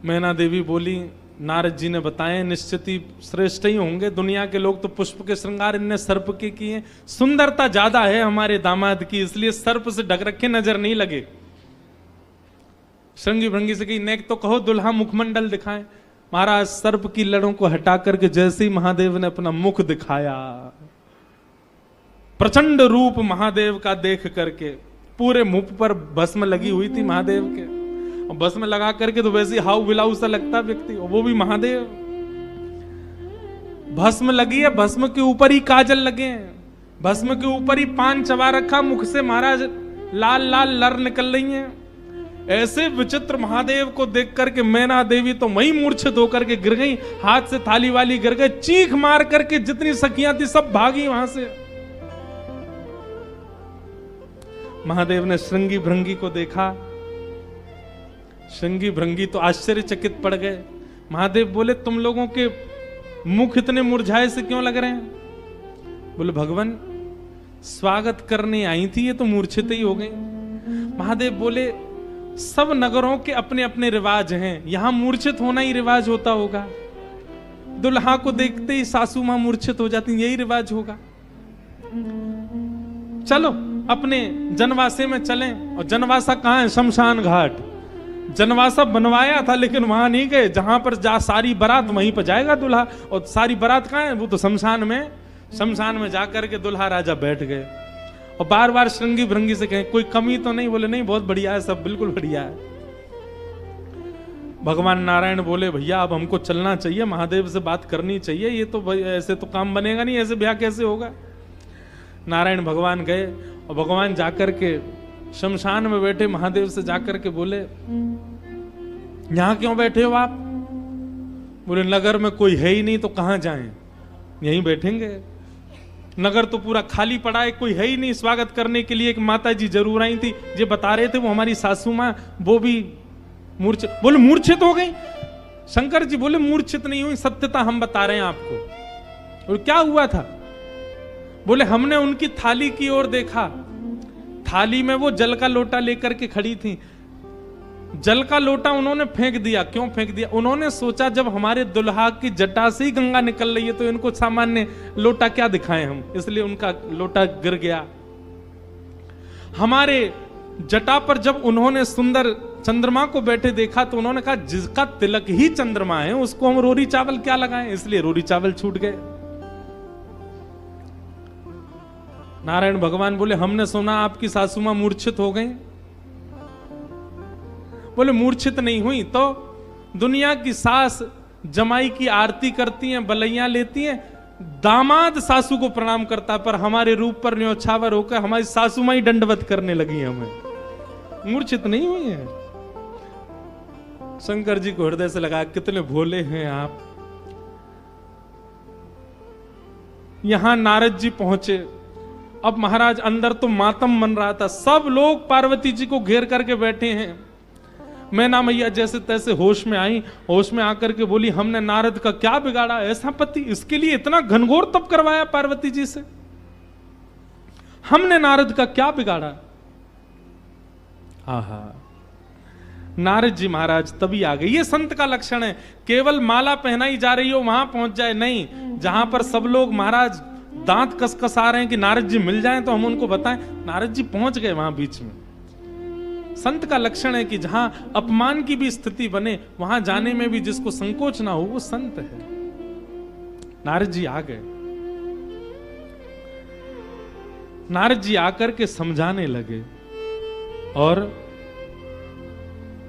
[SPEAKER 1] मैना देवी बोली नारद जी ने बताए निश्चित ही श्रेष्ठ ही होंगे, दुनिया के लोग तो पुष्प के श्रृंगार इनने सर्प के किए, सुंदरता ज्यादा है हमारे दामाद की, इसलिए सर्प से ढक रखे नजर नहीं लगे। श्रृंगी भृंगी से कही नेक तो कहो दुल्हा मुखमंडल दिखाएं। महाराज सर्प की लड़ों को हटा करके जैसे ही महादेव ने अपना मुख दिखाया, प्रचंड रूप महादेव का देख करके पूरे मुख पर भस्म लगी हुई थी महादेव के, और भस्म लगा करके तो वैसे हाउ बिलाऊ सा लगता व्यक्ति, और वो भी महादेव। भस्म लगी है, भस्म के ऊपर ही काजल लगे हैं, भस्म के ऊपर ही पान चबा रखा, मुख से महाराज लाल लाल लर निकल रही हैं। ऐसे विचित्र महादेव को देख करके मैना देवी तो वही मूर्छित होकर के गिर गई, हाथ से थाली वाली गिर गई, चीख मार करके जितनी सखियां थी सब भागी वहां से। महादेव ने श्रृंगी भृंगी को देखा, श्रृंगी भृंगी तो आश्चर्यचकित पड़ गए। महादेव बोले तुम लोगों के मुख इतने मुरझाए से क्यों लग रहे हैं? बोले भगवान स्वागत करने आई थी, ये तो मूर्छित ही हो गई। महादेव बोले सब नगरों के अपने अपने रिवाज हैं, यहां मूर्छित होना ही रिवाज होता होगा। दुल्हा को देखते ही सासू मां मूर्छित हो जाती, यही रिवाज होगा। चलो अपने जनवासे में चलें। और जनवासा कहां है? शमशान घाट। जनवासा बनवाया था लेकिन वहां नहीं गए, जहां पर जा सारी बारात वहीं पर जाएगा दूल्हा, और सारी बारात कहां है? वो तो शमशान में। शमशान में जाकर के दूल्हा राजा बैठ गए और बार बार श्रृंगी भृंगी से कहें कोई कमी तो नहीं? बोले नहीं, बहुत बढ़िया है, सब बिल्कुल बढ़िया है। भगवान नारायण बोले भैया अब हमको चलना चाहिए, महादेव से बात करनी चाहिए, ये तो ऐसे तो काम बनेगा नहीं, ऐसे ब्याह कैसे होगा। नारायण भगवान गए और भगवान जाकर के शमशान में बैठे महादेव से जाकर के बोले यहां क्यों बैठे हो आप? बोले नगर में कोई है ही नहीं तो कहां जाएं, यहीं बैठेंगे। नगर तो पूरा खाली पड़ा है, कोई है ही नहीं। स्वागत करने के लिए एक माता जी जरूर आई थी, ये बता रहे थे वो हमारी सासू मां, वो भी मूर्छित। बोले मूर्छित हो गई? शंकर जी बोले मूर्छित नहीं हुई, सत्यता हम बता रहे हैं आपको। और क्या हुआ था? बोले हमने उनकी थाली की ओर देखा, थाली में वो जल का लोटा लेकर के खड़ी थी। जल का लोटा उन्होंने फेंक दिया। क्यों फेंक दिया? उन्होंने सोचा जब हमारे दुल्हा की जटा से ही गंगा निकल रही है तो इनको सामान्य लोटा क्या दिखाएं हम, इसलिए उनका लोटा गिर गया। हमारे जटा पर जब उन्होंने सुंदर चंद्रमा को बैठे देखा तो उन्होंने कहा जिसका तिलक ही चंद्रमा है उसको हम रोरी चावल क्या लगाएं, इसलिए रोरी चावल छूट गए। नारायण भगवान बोले हमने सुना आपकी सासू मां मूर्छित हो गई। बोले मूर्छित नहीं हुई तो दुनिया की सास जमाई की आरती करती हैं, बलैया लेती हैं, दामाद सासू को प्रणाम करता, पर हमारे रूप पर न्योछावर होकर हमारी सासू मां ही दंडवत करने लगी हमें। मूर्छित नहीं हुई है। शंकर जी को हृदय से लगा कितने भोले हैं आप। यहां नारद जी पहुंचे। अब महाराज अंदर तो मातम मन रहा था, सब लोग पार्वती जी को घेर करके बैठे हैं। मैना मैया जैसे तैसे होश में आई, होश में आकर के बोली हमने नारद का क्या बिगाड़ा, ऐसा पति, इसके लिए इतना घनघोर तप करवाया पार्वती जी से, हमने नारद का क्या बिगाड़ा। आहा, नारद जी महाराज तभी आ गए। ये संत का लक्षण है, केवल माला पहनाई जा रही हो वहां पहुंच जाए नहीं, जहां पर सब लोग महाराज दांत कसकसा रहे हैं कि नारद जी मिल जाएं तो हम उनको बताएं, नारद जी पहुंच गए वहां बीच में। संत का लक्षण है कि जहां अपमान की भी स्थिति बने वहां जाने में भी जिसको संकोच ना हो वो संत है। नारद जी आ गए। नारद जी आकर के समझाने लगे और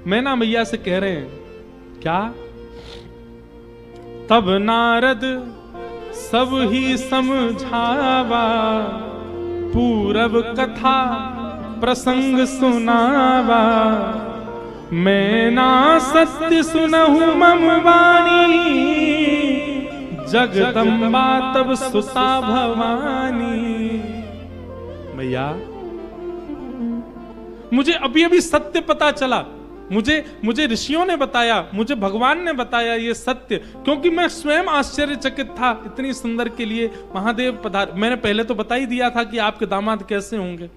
[SPEAKER 1] मैना मैया से कह रहे हैं क्या? तब नारद सब ही समझावा, पूरब कथा प्रसंग सुनावा, मैं ना सत्य सुनहु मम वाणी, जगदम्बा तब सुता भवानी। मैया मुझे अभी अभी सत्य पता चला, मुझे ऋषियों ने बताया, मुझे भगवान ने बताया ये सत्य, क्योंकि मैं स्वयं आश्चर्यचकित था। इतनी सुंदर के लिए महादेव पधार। मैंने पहले तो बता ही दिया था कि आपके दामाद कैसे होंगे,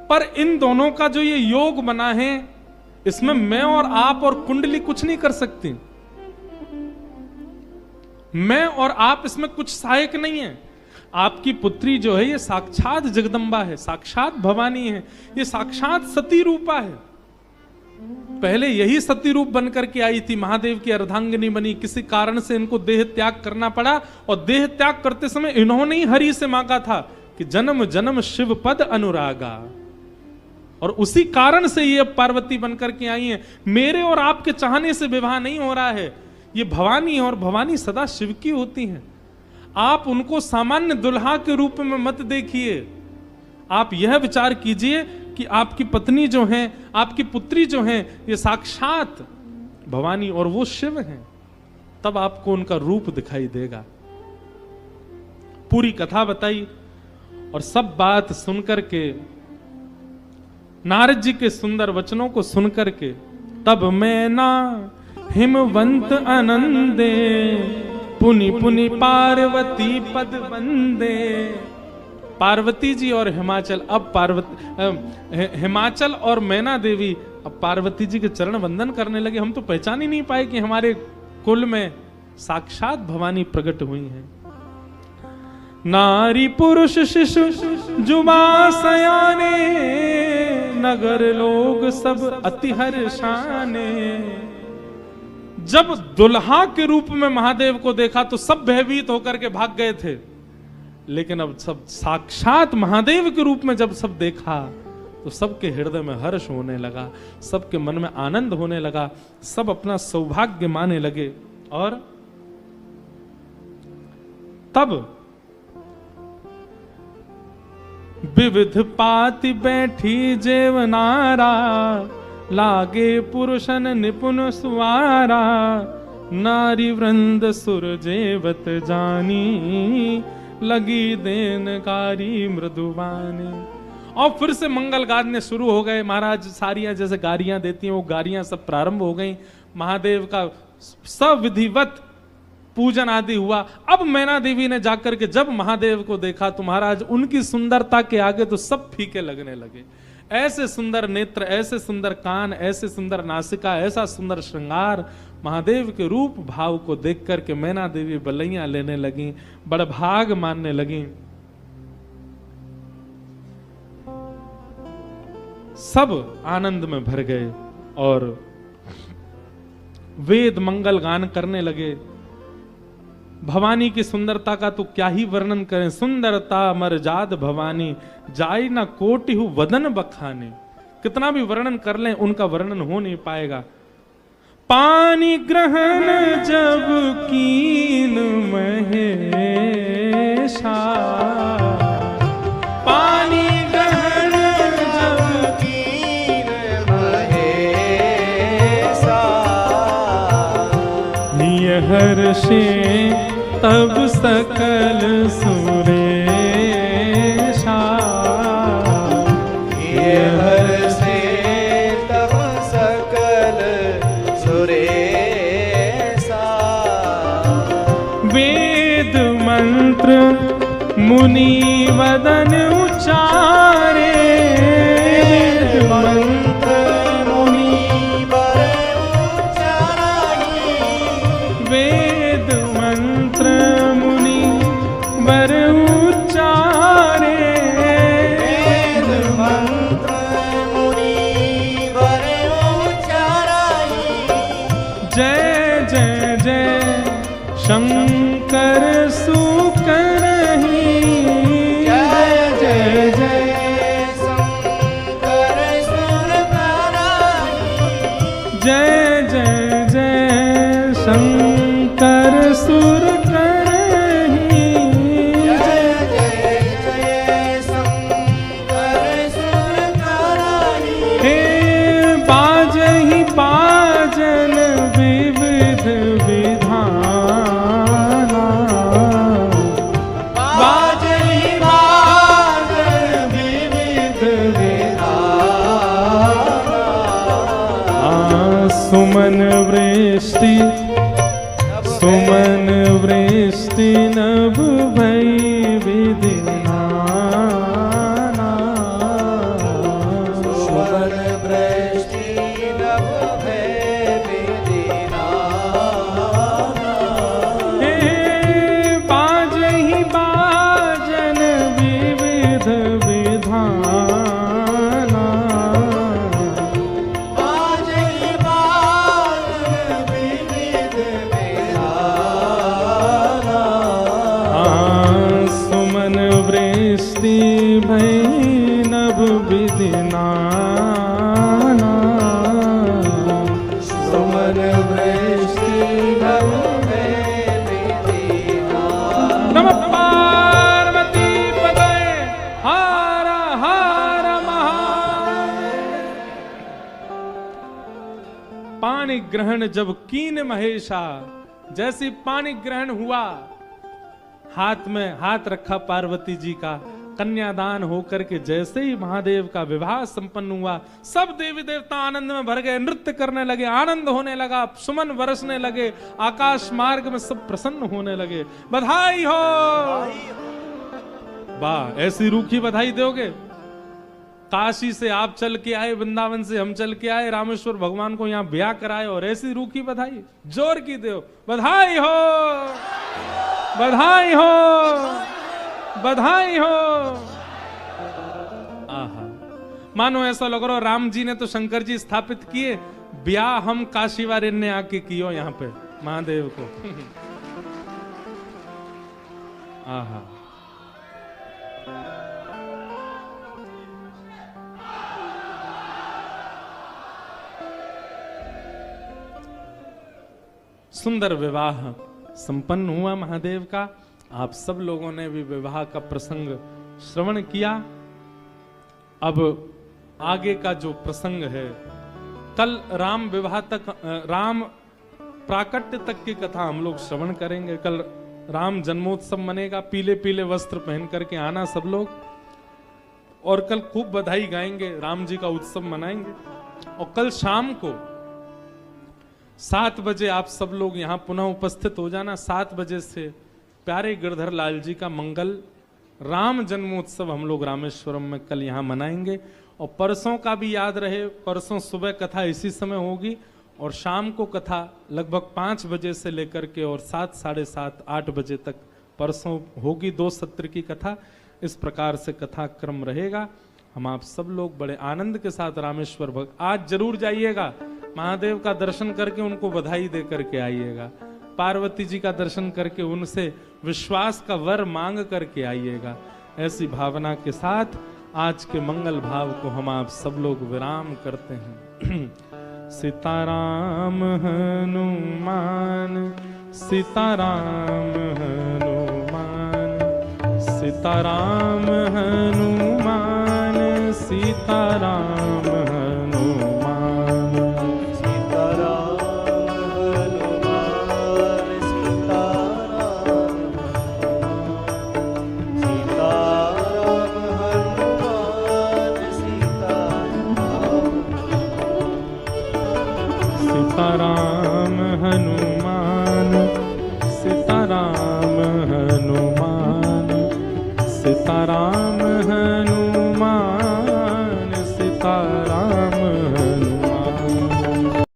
[SPEAKER 1] पर इन दोनों का जो ये योग बना है इसमें मैं और आप और कुंडली कुछ नहीं कर सकती। मैं और आप इसमें कुछ सहायक नहीं है। आपकी पुत्री जो है ये साक्षात जगदम्बा है, साक्षात भवानी है, ये साक्षात सती रूपा है। पहले यही सती रूप बनकर के आई थी, महादेव की अर्धांगिनी बनी, किसी कारण से इनको देह त्याग करना पड़ा और देह त्याग करते समय इन्होंने ही हरि से मांगा था कि जन्म जन्म शिव पद अनुरागा, और उसी कारण से ये पार्वती बनकर के आई हैं। मेरे और आपके चाहने से विवाह नहीं हो रहा है, ये भवानी है और भवानी सदा शिव की होती हैं। आप उनको सामान्य दुल्हा के रूप में मत देखिए। आप यह विचार कीजिए कि आपकी पत्नी जो हैं, आपकी पुत्री जो हैं, ये साक्षात भवानी और वो शिव हैं। तब आपको उनका रूप दिखाई देगा। पूरी कथा बताई और सब बात सुनकर के, नारद जी के सुंदर वचनों को सुनकर के, तब मैना हिमवंत आनंदे, पुनि पुनि पार्वती पद वंदे। पार्वती जी और हिमाचल, अब हिमाचल और मैना देवी अब पार्वती जी के चरण वंदन करने लगे। हम तो पहचान ही नहीं पाए कि हमारे कुल में साक्षात भवानी प्रकट हुई हैं। नारी पुरुष शिशु जुबा सयाने, नगर लोग सब अति हर्षाने। जब दुल्हा के रूप में महादेव को देखा तो सब भयभीत होकर के भाग गए थे, लेकिन अब सब साक्षात महादेव के रूप में जब सब देखा तो सबके हृदय में हर्ष होने लगा, सबके मन में आनंद होने लगा, सब अपना सौभाग्य माने लगे। और तब विविध पाति बैठी जेवनारा, लागे पुरुषन निपुण सुवारा। नारी वृंद सुर जेवत जानी, लगी देनकारी मृदुवानी। और फिर से मंगल गाने शुरू हो गए। महाराज सारियां जैसे गारियां देती हैं, वो गारियां सब प्रारंभ हो गई। महादेव का सविधिवत पूजन आदि हुआ। अब मैना देवी ने जाकर के जब महादेव को देखा तो महाराज उनकी सुंदरता के आगे तो सब फीके लगने लगे। ऐसे सुंदर नेत्र, ऐसे सुंदर कान, ऐसे सुंदर नासिका, ऐसा सुंदर श्रृंगार, महादेव के रूप भाव को देख करके मैना देवी बलैयां लेने लगी, बड़भाग मानने लगी। सब आनंद में भर गए और वेद मंगल गान करने लगे। भवानी की सुंदरता का तो क्या ही वर्णन करें। सुंदरता मरजाद भवानी, जाई ना कोटि हु वदन बखाने। कितना भी वर्णन कर लें उनका वर्णन हो नहीं पाएगा। पानी ग्रहण जब कीन महेशा, पानी ग्रहण जब
[SPEAKER 2] कीन महेशा।
[SPEAKER 1] हर्षे तब सकल सुरेशा,
[SPEAKER 2] ये हर्षे तब सकल सुरेशा।
[SPEAKER 1] वेद मंत्र मुनि वदन उचारे,
[SPEAKER 2] वेद मंत्र मुनि वर उचाराई।
[SPEAKER 1] वेद मंत्र मुनि वर उचारे।
[SPEAKER 2] वेद मंत्र मुनि वर उचाराई।
[SPEAKER 1] जय जय जय शंकर सुकरहि,
[SPEAKER 2] जय जय जय शंकर सुर कराई।
[SPEAKER 1] जय जय जय शंकर सुर करहि।
[SPEAKER 2] जय जय जय शंकर सुर कराई।
[SPEAKER 1] हे बाजहि बाजन विविध विधाना,
[SPEAKER 2] बाजहि बाजन विविध विधाना।
[SPEAKER 1] सुमन वृष्टि सुमन वृष्टि नभ भई विधिनाना।
[SPEAKER 2] सुवन वृष्टि नभ भय विधिनाना।
[SPEAKER 1] हे बाजहि बाजन विविध विधाना।
[SPEAKER 2] बाजहि बाजन विविध विधाना।
[SPEAKER 1] सुमन वृष्टि भई नभ विधिनाना।
[SPEAKER 2] सुमन वृष्टि नभ भय विधिनाना।
[SPEAKER 1] नमः पानी ग्रहण जब कीन महेशा, जैसी पानी ग्रहण हुआ, हाथ में हाथ रखा पार्वती जी का, कन्यादान होकर के जैसे ही महादेव का विवाह संपन्न हुआ, सब देवी देवता आनंद में भर गए, नृत्य करने लगे, आनंद होने लगा, सुमन बरसने लगे, आकाश मार्ग में सब प्रसन्न होने लगे। बधाई हो। वाह, ऐसी रूखी बधाई दोगे? काशी से आप चल के आए, वृंदावन से हम चल के आए, रामेश्वर भगवान को यहाँ ब्याह कराए और ऐसी रूखी बधाई जोर की दो। बधाई हो, बधाई हो, बधाई हो। आहा, मानो ऐसा लग रहा राम जी ने तो शंकर जी स्थापित किए, ब्याह हम काशी वाले ने आके कियो यहाँ पे महादेव को। आहा, सुंदर विवाह संपन्न हुआ महादेव का। आप सब लोगों ने भी विवाह का प्रसंग श्रवण किया। अब आगे का जो प्रसंग है, कल राम विवाह तक, राम प्राकट्य तक की कथा हम लोग श्रवण करेंगे। कल राम जन्मोत्सव मनेगा, पीले पीले वस्त्र पहन करके आना सब लोग, और कल खूब बधाई गाएंगे, राम जी का उत्सव मनाएंगे। और कल शाम को 7 बजे आप सब लोग यहाँ पुनः उपस्थित हो जाना। 7 बजे से प्यारे गिरधर लाल जी का मंगल राम जन्मोत्सव हम लोग रामेश्वरम में कल यहाँ मनाएंगे। और परसों का भी याद रहे, परसों सुबह कथा इसी समय होगी और शाम को कथा लगभग 5 बजे से लेकर के और 7, साढ़े 7, 8 बजे तक परसों होगी। 2 सत्र की कथा, इस प्रकार से कथा क्रम रहेगा। हम आप सब लोग बड़े आनंद के साथ रामेश्वर आज जरूर जाइएगा, महादेव का दर्शन करके उनको बधाई दे करके आइएगा, पार्वती जी का दर्शन करके उनसे विश्वास का वर मांग करके आइएगा। ऐसी भावना के साथ आज के मंगल भाव को हम आप सब लोग विराम करते हैं। सीताराम हनुमान, सीताराम हनुमान, सीताराम हनुमान, सीताराम